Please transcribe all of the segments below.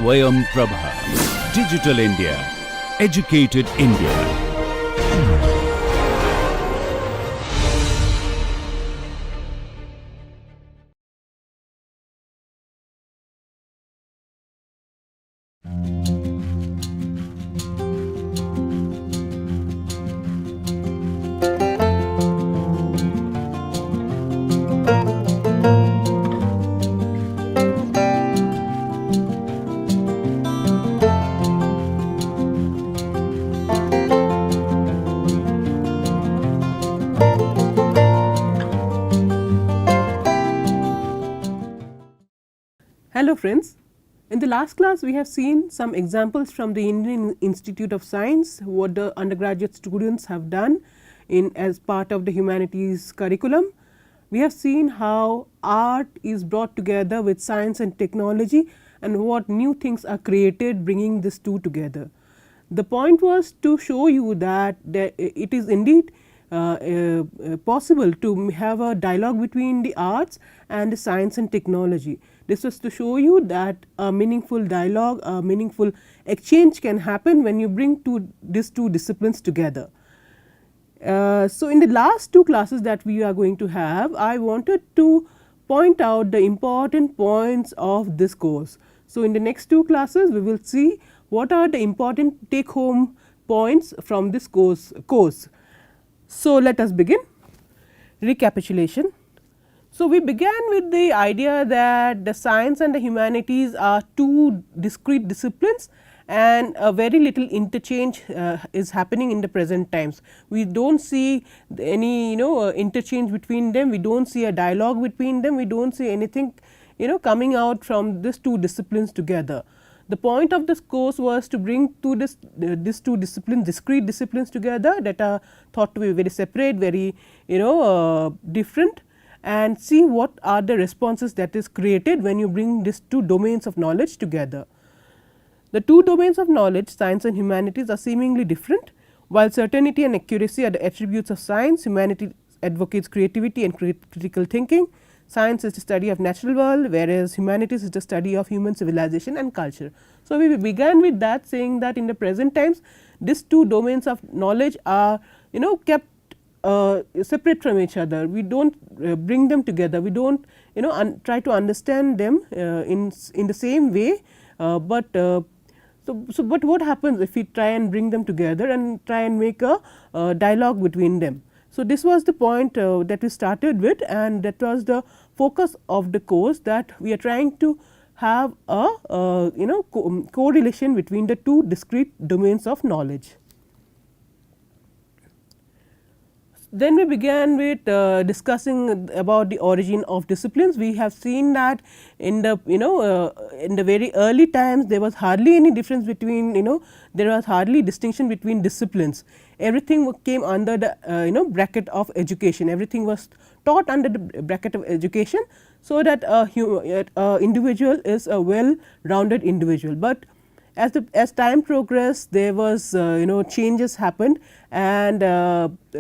SwayamPrabha. Digital India. Educated India. Hello friends, in the last class we have seen some examples from the Indian Institute of Science, what the undergraduate students have done as part of the humanities curriculum. We have seen how art is brought together with science and technology and what new things are created bringing these two together. The point was to show you that it is indeed possible to have a dialogue between the arts and the science and technology. This was to show you that a meaningful dialogue, a meaningful exchange can happen when you bring these two disciplines together. So, in the last two classes that we are going to have, I wanted to point out the important points of this course. So, in the next two classes, we will see what are the important take home points from this course. So, let us begin. Recapitulation. So, we began with the idea that the science and the humanities are two discrete disciplines and a very little interchange is happening in the present times. We do not see any interchange between them, we do not see a dialogue between them, we do not see anything coming out from these two disciplines together. The point of this course was to bring these two disciplines, discrete disciplines together that are thought to be very separate, very different, and see what are the responses that is created when you bring these two domains of knowledge together. The two domains of knowledge, science and humanities, are seemingly different. While certainty and accuracy are the attributes of science, humanities advocates creativity and critical thinking. Science is the study of natural world, whereas humanities is the study of human civilization and culture. So, we began with that, saying that in the present times these two domains of knowledge are kept separate from each other. We do not bring them together, we do not try to understand them in the same way, but what happens if we try and bring them together and try and make a dialogue between them. So, this was the point that we started with, and that was the focus of the course, that we are trying to have a correlation between the two discrete domains of knowledge. Then we began with discussing about the origin of disciplines. We have seen that in the in the very early times there was hardly any difference between there was hardly distinction between disciplines. Everything came under the bracket of education. Everything was taught under the bracket of education, so that a individual is a well rounded individual. But as time progressed, there was changes happened and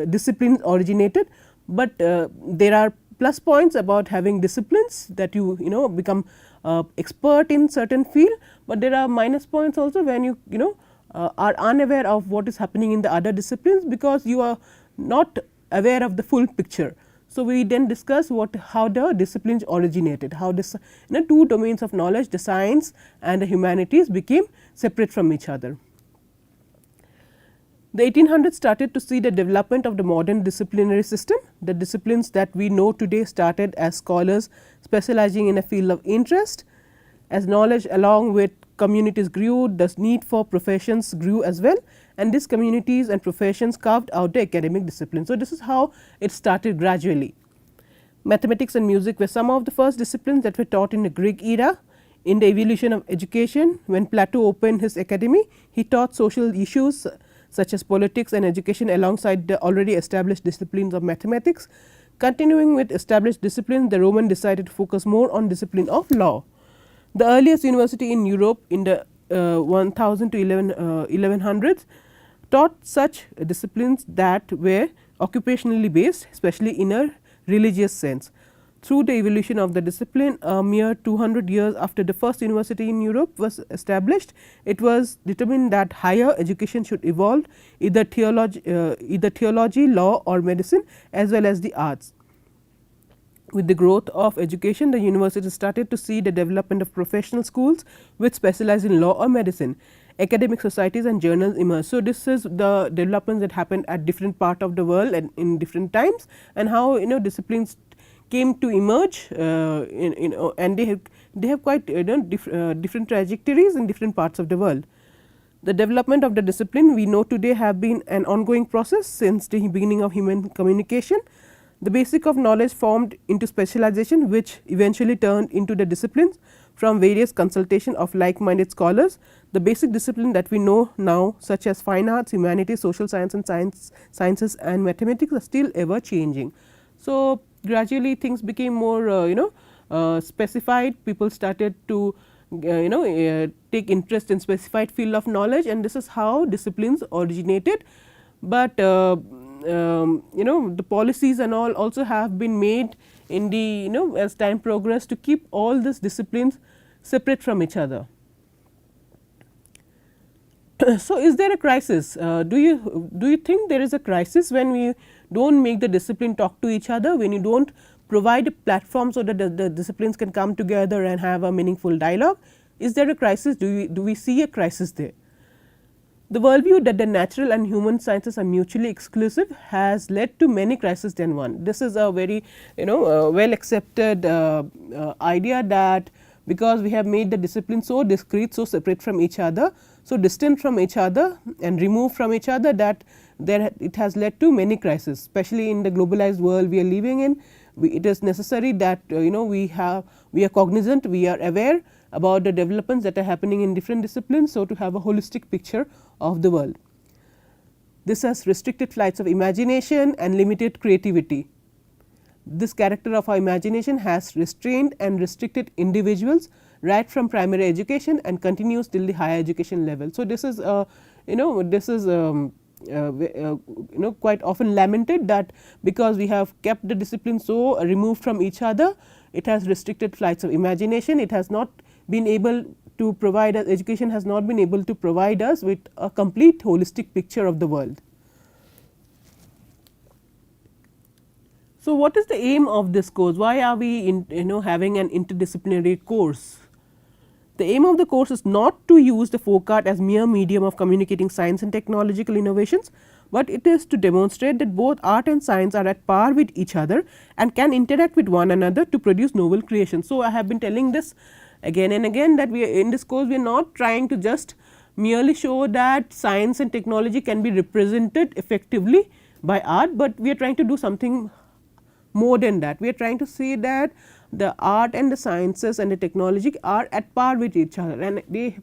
disciplines originated, but there are plus points about having disciplines, that you become expert in certain field, but there are minus points also when you are unaware of what is happening in the other disciplines, because you are not aware of the full picture. So, we then discuss how the disciplines originated, how this two domains of knowledge, the science and the humanities, became separate from each other. The 1800s started to see the development of the modern disciplinary system. The disciplines that we know today started as scholars specializing in a field of interest. As knowledge along with communities grew, the need for professions grew as well, and these communities and professions carved out the academic discipline. So, this is how it started gradually. Mathematics and music were some of the first disciplines that were taught in the Greek era. In the evolution of education, when Plato opened his academy, he taught social issues such as politics and education alongside the already established disciplines of mathematics. Continuing with established disciplines, the Roman decided to focus more on discipline of law. The earliest university in Europe in the 1000 to 1100s taught such disciplines that were occupationally based, especially in a religious sense. through the evolution of the discipline, a mere 200 years after the first university in Europe was established, it was determined that higher education should evolve either theology, law or medicine, as well as the arts. With the growth of education, the university started to see the development of professional schools which specialize in law or medicine. Academic societies and journals emerged. So, this is the developments that happened at different part of the world and in different times, and how disciplines came to emerge and they have quite different trajectories in different parts of the world. The development of the discipline we know today have been an ongoing process since the beginning of human communication. The basic of knowledge formed into specialization, which eventually turned into the disciplines from various consultation of like-minded scholars. The basic discipline that we know now, such as fine arts, humanities, social science and sciences and mathematics, are still ever changing. So, gradually things became more specified. People started to take interest in specified field of knowledge, and this is how disciplines originated. But the policies and all also have been made in the as time progressed to keep all these disciplines separate from each other. So, is there a crisis? Do you think there is a crisis when we do not make the discipline talk to each other, when you do not provide a platform so that the disciplines can come together and have a meaningful dialogue? Is there a crisis? Do we see a crisis there? The worldview that the natural and human sciences are mutually exclusive has led to many crises than one. This is a very well accepted idea that because we have made the discipline so discrete, so separate from each other, so distant from each other and removed from each other, that it has led to many crises, especially in the globalized world we are living in. It is necessary that we are cognizant, we are aware about the developments that are happening in different disciplines. So, to have a holistic picture of the world. This has restricted flights of imagination and limited creativity. This character of our imagination has restrained and restricted individuals right from primary education and continues till the higher education level. So, this is quite often lamented that because we have kept the discipline so removed from each other, it has restricted flights of imagination. It has not been able to provide us, education has not been able to provide us with a complete holistic picture of the world. So, what is the aim of this course? Why are we having an interdisciplinary course? The aim of the course is not to use the folk art as mere medium of communicating science and technological innovations, but it is to demonstrate that both art and science are at par with each other and can interact with one another to produce novel creations. So, I have been telling this again and again that we are in this course we are not trying to just merely show that science and technology can be represented effectively by art, but we are trying to do something more than that. We are trying to say that the art and the sciences and the technology are at par with each other, and they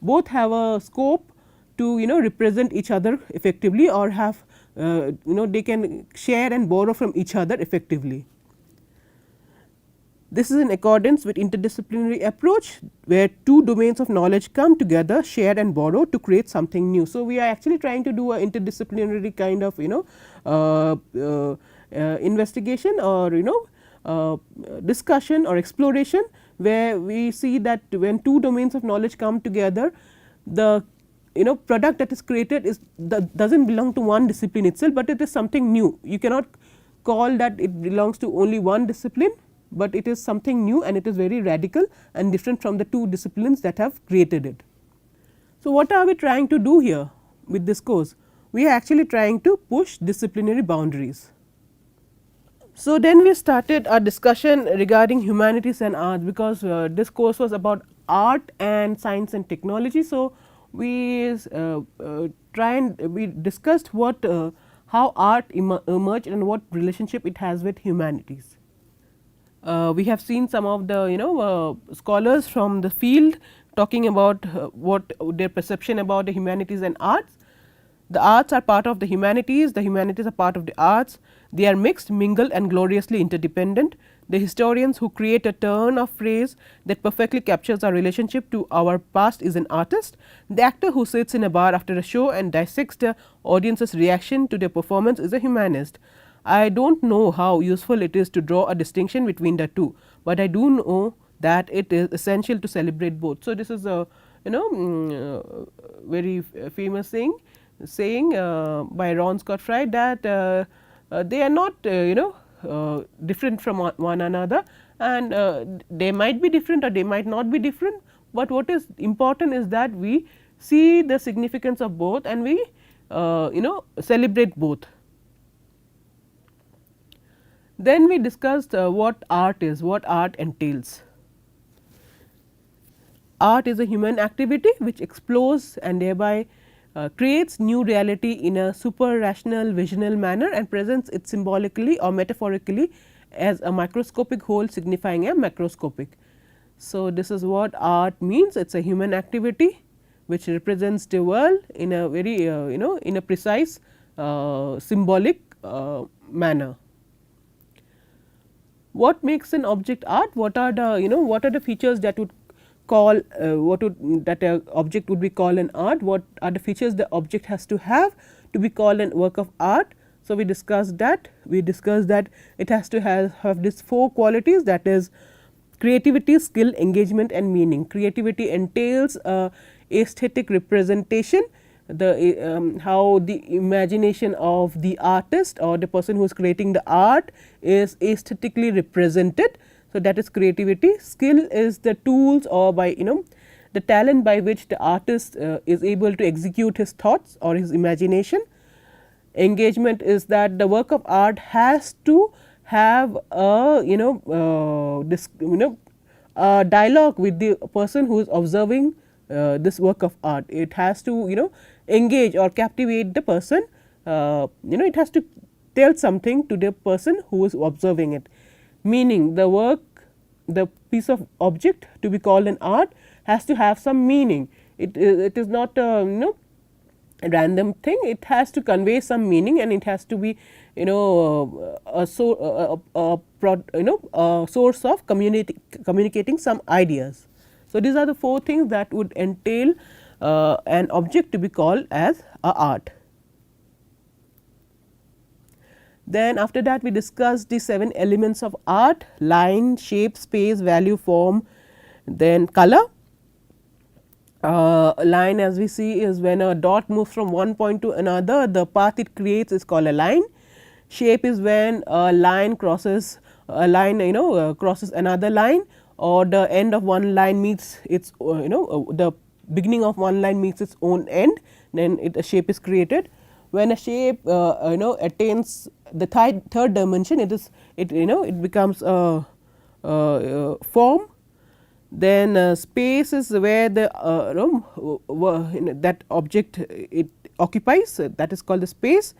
both have a scope to represent each other effectively, or have they can share and borrow from each other effectively. This is in accordance with interdisciplinary approach, where two domains of knowledge come together, share and borrow to create something new. So, we are actually trying to do a interdisciplinary kind of investigation or discussion or exploration, where we see that when two domains of knowledge come together, the product that is created does not belong to one discipline itself, but it is something new. You cannot call that it belongs to only one discipline, but it is something new and it is very radical and different from the two disciplines that have created it. So, what are we trying to do here with this course? We are actually trying to push disciplinary boundaries. So, then we started our discussion regarding humanities and arts, because this course was about art and science and technology. So, we we discussed how art emerged and what relationship it has with humanities. We have seen some of the scholars from the field talking about what their perception about the humanities and arts. The arts are part of the humanities are part of the arts. They are mixed, mingled and gloriously interdependent. The historians who create a turn of phrase that perfectly captures our relationship to our past is an artist. The actor who sits in a bar after a show and dissects the audience's reaction to their performance is a humanist. I do not know how useful it is to draw a distinction between the two, but I do know that it is essential to celebrate both. So, this is a very famous saying by Ron Scott Fried, that they are not different from one another, and they might be different or they might not be different, but what is important is that we see the significance of both and we celebrate both. Then we discussed what art is, what art entails. Art is a human activity which explores and thereby creates new reality in a super rational visional manner and presents it symbolically or metaphorically as a microscopic whole signifying a macroscopic. So, this is what art means. It is a human activity which represents the world in a very in a precise symbolic manner. What makes an object art? What are the what are the features that would call that a object would be called an art? What are the features the object has to have to be called a work of art? So, we discussed that it has to have these 4 qualities, that is creativity, skill, engagement and meaning. Creativity entails aesthetic representation, the how the imagination of the artist or the person who is creating the art is aesthetically represented. So, that is creativity. Skill is the tools or by the talent by which the artist is able to execute his thoughts or his imagination. Engagement is that the work of art has to have a a dialogue with the person who is observing this work of art. It has to engage or captivate the person, it has to tell something to the person who is observing it. Meaning, the work, the piece of object to be called an art has to have some meaning. It is not a random thing, it has to convey some meaning and it has to be a source of communicating some ideas. So, these are the 4 things that would entail an object to be called as a art. Then after that we discussed the 7 elements of art: line, shape, space, value, form, then color. Line, as we see, is when a dot moves from one point to another, the path it creates is called a line. Shape is when a line crosses crosses another line, or the end of one line meets its the beginning of one line meets its own end, then a shape is created. When a shape attains the third dimension, it becomes a form. Then space is where the that object it occupies, that is called the space.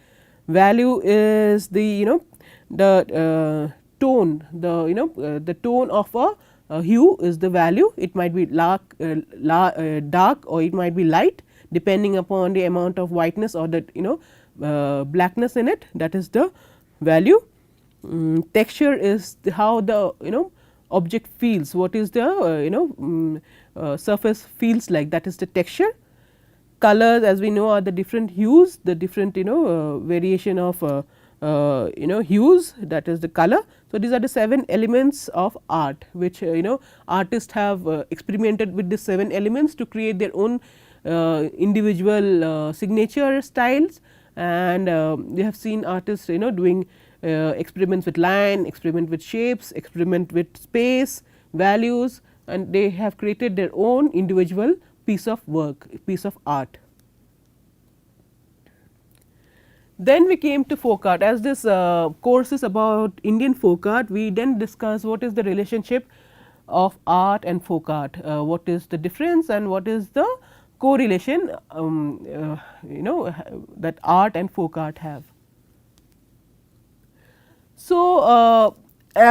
Value is the the tone, the tone of a hue is the value. It might be dark or it might be light, depending upon the amount of whiteness or the blackness in it, that is the value. Texture is how the object feels, what is the surface feels like, that is the texture. Colors, as we know, are the different hues, the different variation of hues, that is the color. So, these are the 7 elements of art which artists have experimented with these 7 elements to create their own individual signature styles, and we have seen artists doing experiments with line, experiment with shapes, experiment with space, values, and they have created their own individual piece of work, piece of art. Then we came to folk art. As this course is about Indian folk art, we then discuss what is the relationship of art and folk art, what is the difference and what is the correlation that art and folk art have. So,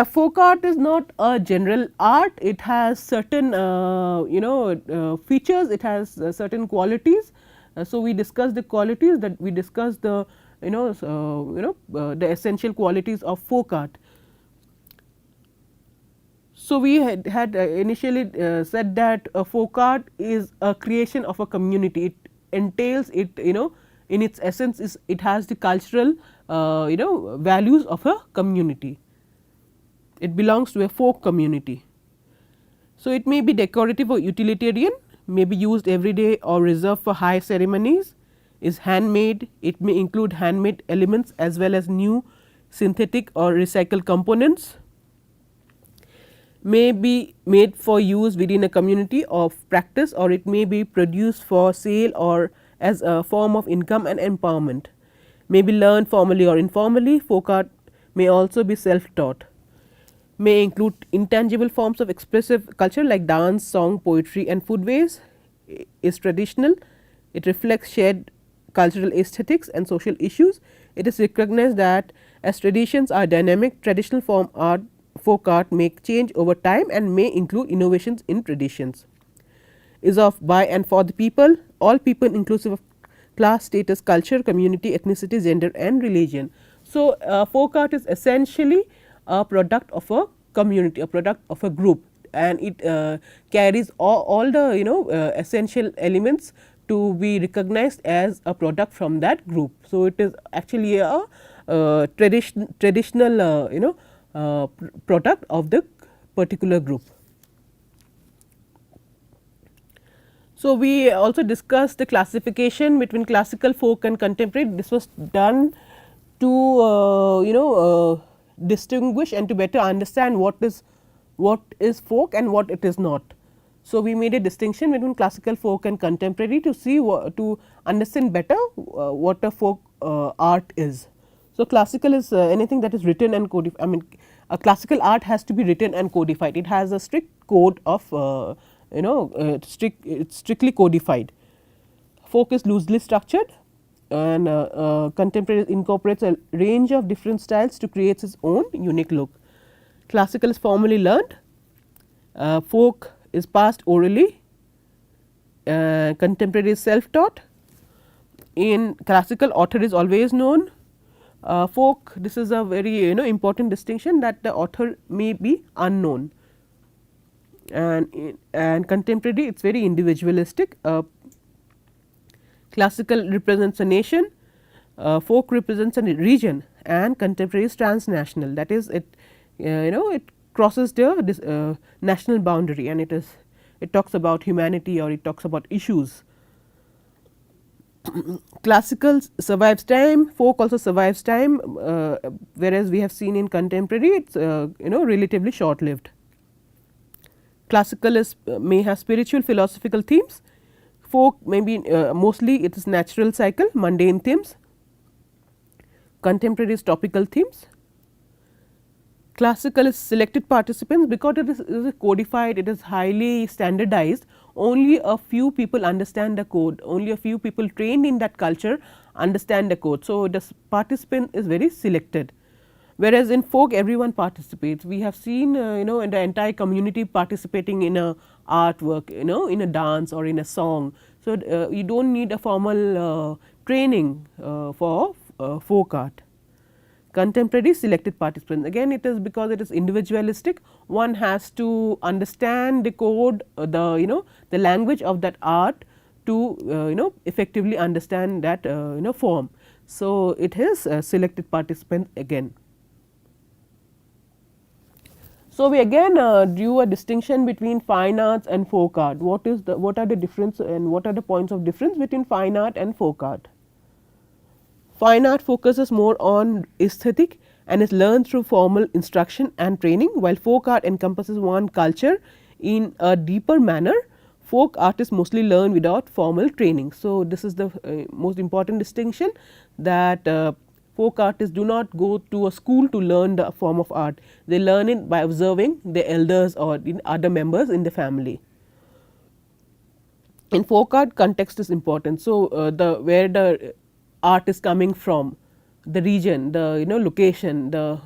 folk art is not a general art, it has certain features, it has certain qualities. So, we discussed the qualities, that we discussed the the essential qualities of folk art. So, we had initially said that folk art is a creation of a community. It entails it in its essence is it has the cultural values of a community. It belongs to a folk community. So, it may be decorative or utilitarian, may be used every day or reserved for high ceremonies, is handmade, it may include handmade elements as well as new synthetic or recycled components, may be made for use within a community of practice, or it may be produced for sale or as a form of income and empowerment, may be learned formally or informally. Folk art may also be self taught, may include intangible forms of expressive culture like dance, song, poetry and foodways, is traditional, it reflects shared cultural aesthetics and social issues. It is recognized that as traditions are dynamic, traditional form art, folk art may change over time and may include innovations in traditions. Is of by and for the people, all people inclusive of class, status, culture, community, ethnicity, gender and religion. So, folk art is essentially a product of a community, a product of a group, and it carries all the essential elements to be recognized as a product from that group. So, it is actually a traditional product of the particular group. So, we also discussed the classification between classical, folk and contemporary. This was done to distinguish and to better understand what is folk and what it is not. So, we made a distinction between classical, folk and contemporary to see to understand better what a folk art is. So, classical is anything that is written and codified. I mean, a classical art has to be written and codified. It has a strict code of it's strictly codified. Folk is loosely structured, and contemporary incorporates a range of different styles to create its own unique look. Classical is formally learned, folk is passed orally, contemporary is self taught. In classical, author is always known. Folk, this is a very important distinction, that the author may be unknown, and contemporary it is very individualistic. Classical represents a nation, folk represents a region, and contemporary is transnational, that is it it crosses the national boundary, and it talks about humanity or it talks about issues. Classical survives time, folk also survives time, whereas we have seen in contemporary it is relatively short lived. Classical is may have spiritual philosophical themes, folk maybe mostly it is natural cycle, mundane themes, contemporary is topical themes. Classical is selected participants, because it is codified, it is highly standardized, only a few people understand the code, only a few people trained in that culture understand the code. So, the participant is very selected, whereas in folk everyone participates. We have seen in the entire community participating in a artwork, in a dance or in a song. So, you do not need a formal training for folk art. Contemporary selected participants, again it is because it is individualistic, one has to understand the code, the language of that art to effectively understand that form. So, it is selected participants again. So, we again drew a distinction between fine arts and folk art. What are the difference and what are the points of difference between fine art and folk art? Fine art focuses more on aesthetic and is learned through formal instruction and training, while folk art encompasses one culture in a deeper manner. Folk art is mostly learned without formal training. So, this is the most important distinction, that folk artists do not go to a school to learn the form of art, they learn it by observing the elders or other members in the family. In folk art, context is important. So, where the art is coming from, the region, the location, the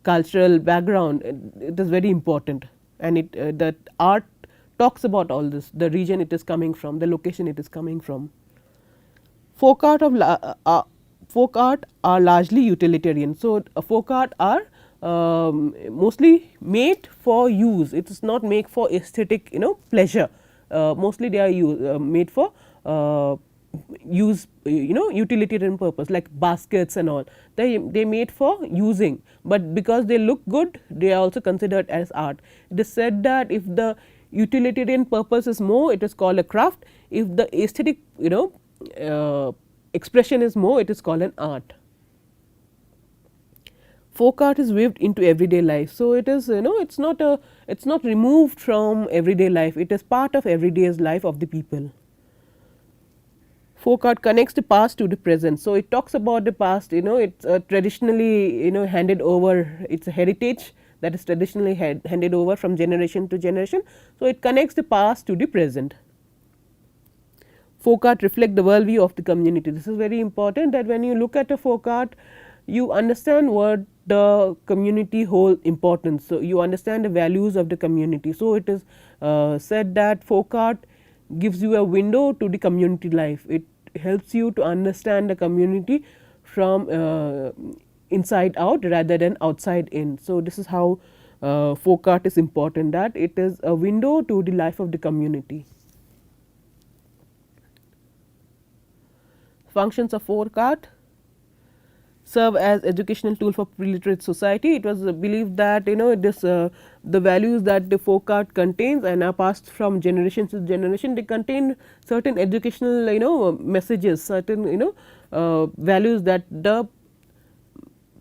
cultural background, it is very important, and that art talks about all this, the region it is coming from, the location it is coming from. Folk art are largely utilitarian. So, folk art are mostly made for use, it is not made for aesthetic pleasure, mostly they are made for use utilitarian purpose, like baskets and all. They made for using, but because they look good, they are also considered as art. It is said that if the utilitarian purpose is more, it is called a craft. If the aesthetic expression is more, it is called an art. Folk art is weaved into everyday life, so it is, it's not removed from everyday life, it is part of everyday's life of the people. Folk art connects the past to the present, so it talks about the past, it's traditionally handed over, it's a heritage that is traditionally handed over from generation to generation, so it connects the past to the present. Folk art reflect the worldview of the community. This is very important, that when you look at a folk art, you understand what the community hold importance. So, you understand the values of the community. So, it is said that folk art gives you a window to the community life. It helps you to understand the community from inside out rather than outside in. So, this is how folk art is important, that it is a window to the life of the community. Functions of folk art: serve as educational tool for pre-literate society. It was believed that this the values that the folk art contains and are passed from generation to generation, they contain certain educational messages, certain values that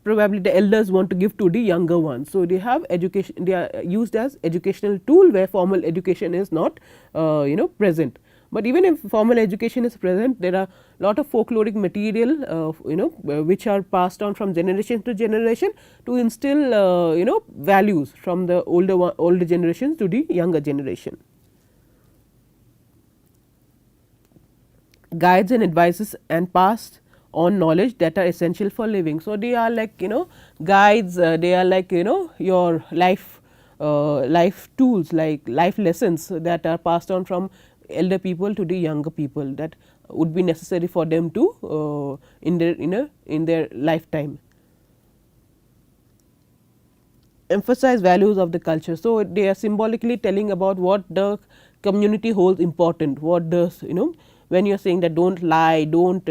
probably the elders want to give to the younger ones. So, they have education, they are used as educational tool where formal education is not present. But even if formal education is present, there are lot of folkloric material which are passed on from generation to generation to instill values from the older generations to the younger generation. Guides and advices and passed on knowledge that are essential for living. So, they are like guides, they are like your life tools, like life lessons that are passed on from elder people to the younger people, that would be necessary for them to in their lifetime. Emphasize values of the culture. So, they are symbolically telling about what the community holds important, what does when you are saying that don't lie, don't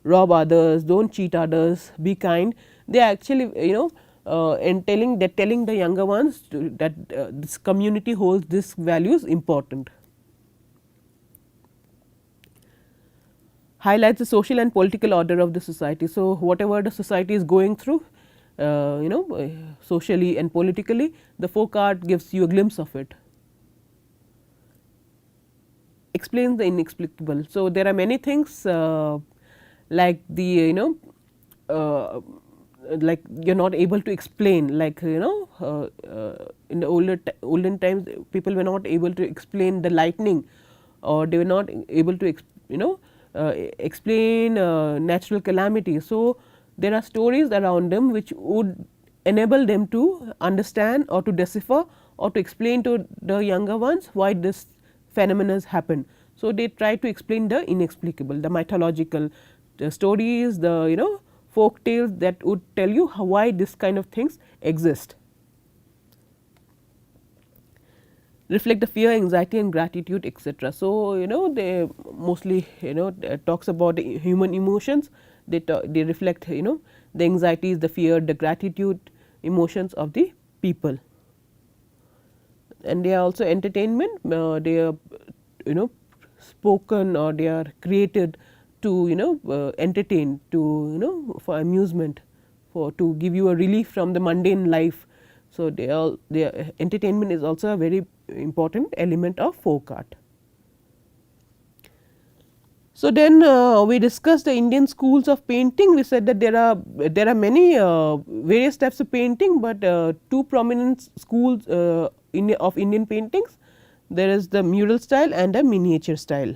rob others, don't cheat others, be kind, they are actually and telling the younger ones that this community holds these values important. Highlights the social and political order of the society. So, whatever the society is going through socially and politically, the folk art gives you a glimpse of it. Explains the inexplicable. So, there are many things like the like you are not able to explain, like in the olden times people were not able to explain the lightning, or they were not able to explain natural calamities. So, there are stories around them which would enable them to understand or to decipher or to explain to the younger ones why this phenomena happen. So, they try to explain the inexplicable, the mythological, the stories, the folk tales that would tell you why this kind of things exist. Reflect the fear, anxiety and gratitude, etc. So, they mostly talks about the human emotions, they reflect the anxieties, the fear, the gratitude emotions of the people. And they are also entertainment, they are spoken or they are created to entertain, to for amusement, for to give you a relief from the mundane life. So, their entertainment is also a very important element of folk art. So, then we discussed the Indian schools of painting. We said that there are many various types of painting, but two prominent schools of Indian paintings. There is the mural style and the miniature style.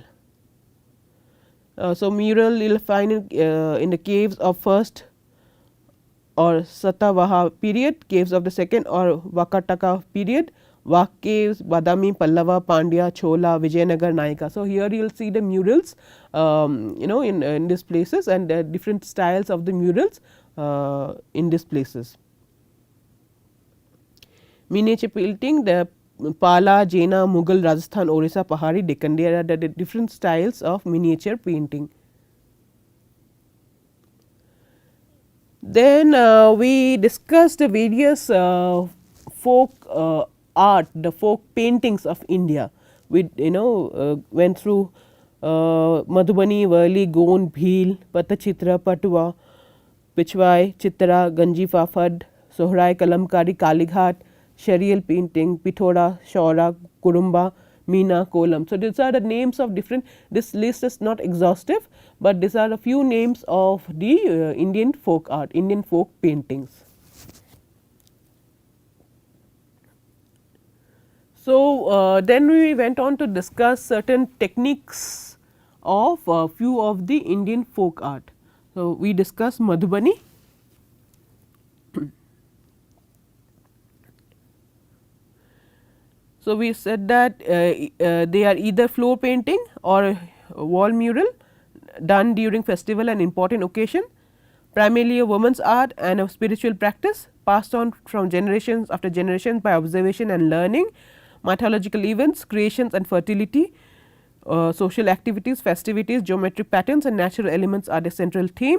So, mural you will find in the caves of first or Satavaha period, caves of the second or Vakataka period, Vak caves, Badami, Pallava, Pandya, Chola, Vijayanagar, Nayaka. So, here you will see the murals in these places, and different styles of the murals in these places. Miniature painting, the Pala, Jaina, Mughal, Rajasthan, Orissa, Pahari, Deccan, there are the different styles of miniature painting. Then we discussed the various folk art, the folk paintings of India. We went through Madhubani, Varli, Gond, Bhil, Patachitra, Patwa, Pichwai, Chitra, Ganji Fafad, Sohrai, Kalamkari, Kalighat, Sharial painting, Pithora, Shaura, Kurumba, Meena, Kolam. So, these are the names of different, this list is not exhaustive, but these are a few names of the Indian folk art, Indian folk paintings. So, then we went on to discuss certain techniques of few of the Indian folk art. So, we discussed Madhubani. So, we said that they are either floor painting or wall mural done during festival and important occasion, primarily a woman's art and a spiritual practice passed on from generations after generations by observation and learning, mythological events, creations and fertility, social activities, festivities, geometric patterns and natural elements are the central theme.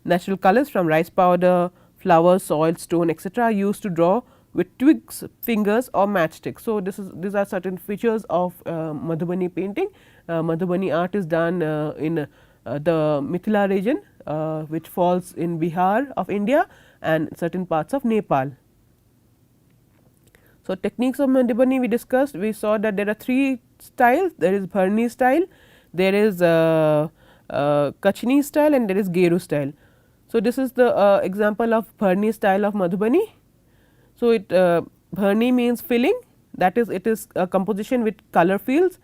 Natural colors from rice powder, flowers, soil, stone, etc. are used to draw with twigs, fingers or matchsticks. So, these are certain features of Madhubani painting. Madhubani art is done in the Mithila region, which falls in Bihar of India and certain parts of Nepal. So, techniques of Madhubani we discussed, we saw that there are three styles, there is Bharni style, there is Kachni style and there is Geru style. So, this is the example of Bharni style of Madhubani. So, Bharni means filling, that is it is a composition with color fields.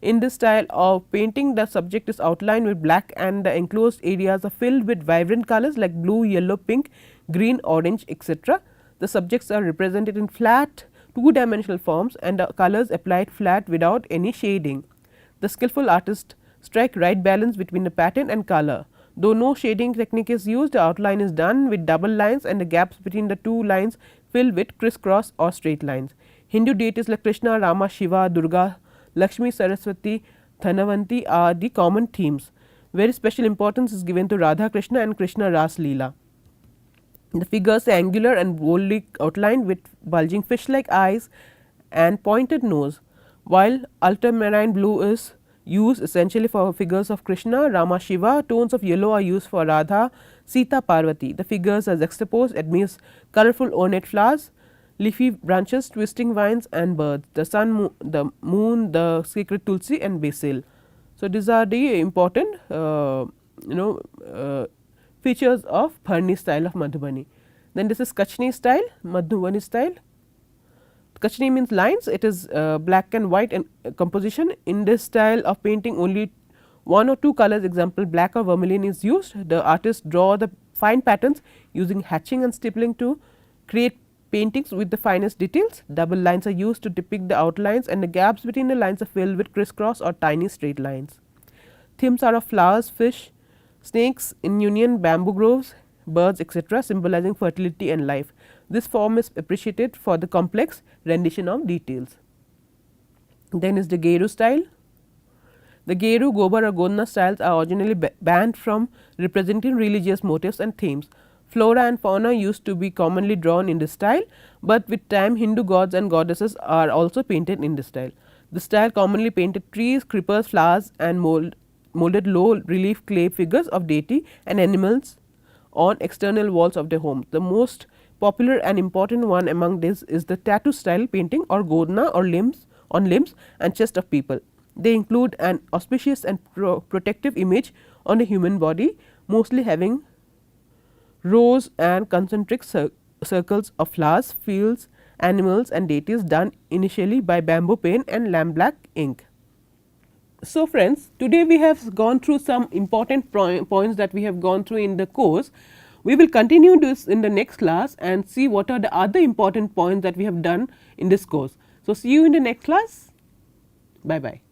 In this style of painting, the subject is outlined with black and the enclosed areas are filled with vibrant colors like blue, yellow, pink, green, orange, etc. The subjects are represented in flat two-dimensional forms and the colors applied flat without any shading. The skillful artist strike right balance between the pattern and color. Though no shading technique is used, the outline is done with double lines and the gaps between the two lines filled with crisscross or straight lines. Hindu deities like Krishna, Rama, Shiva, Durga, Lakshmi, Saraswati, Dhanavanti are the common themes. Very special importance is given to Radha Krishna and Krishna Ras Leela. The figures are angular and boldly outlined with bulging fish like eyes and pointed nose, while ultramarine blue is used essentially for figures of Krishna, Rama, Shiva. Tones of yellow are used for Radha, Sita, Parvati. The figures are juxtaposed amidst colorful ornate flowers, leafy branches, twisting vines and birds, the sun, the moon, the sacred tulsi and basil. So, these are the important features of Bharni style of Madhubani. Then this is Kachni style, Madhubani style. Kachni means lines, it is black and white and composition. In this style of painting, only one or two colors, example black or vermilion is used. The artist draw the fine patterns using hatching and stippling to create paintings with the finest details. Double lines are used to depict the outlines and the gaps between the lines are filled with crisscross or tiny straight lines. Themes are of flowers, fish, snakes, in union, bamboo groves, birds, etc., symbolizing fertility and life. This form is appreciated for the complex rendition of details. Then is the Geru style. The Geru, Gobar or Gonna styles are originally banned from representing religious motifs and themes. Flora and fauna used to be commonly drawn in this style, but with time Hindu gods and goddesses are also painted in this style. The style commonly painted trees, creepers, flowers and molded low relief clay figures of deity and animals on external walls of the home. The most popular and important one among these is the tattoo style painting or Godna or limbs on limbs and chest of people. They include an auspicious and protective image on the human body, mostly having rows and concentric circles of flowers, fields, animals and deities done initially by bamboo pen and lampblack ink. So, friends, today we have gone through some important points that we have gone through in the course. We will continue this in the next class and see what are the other important points that we have done in this course. So, see you in the next class. Bye bye.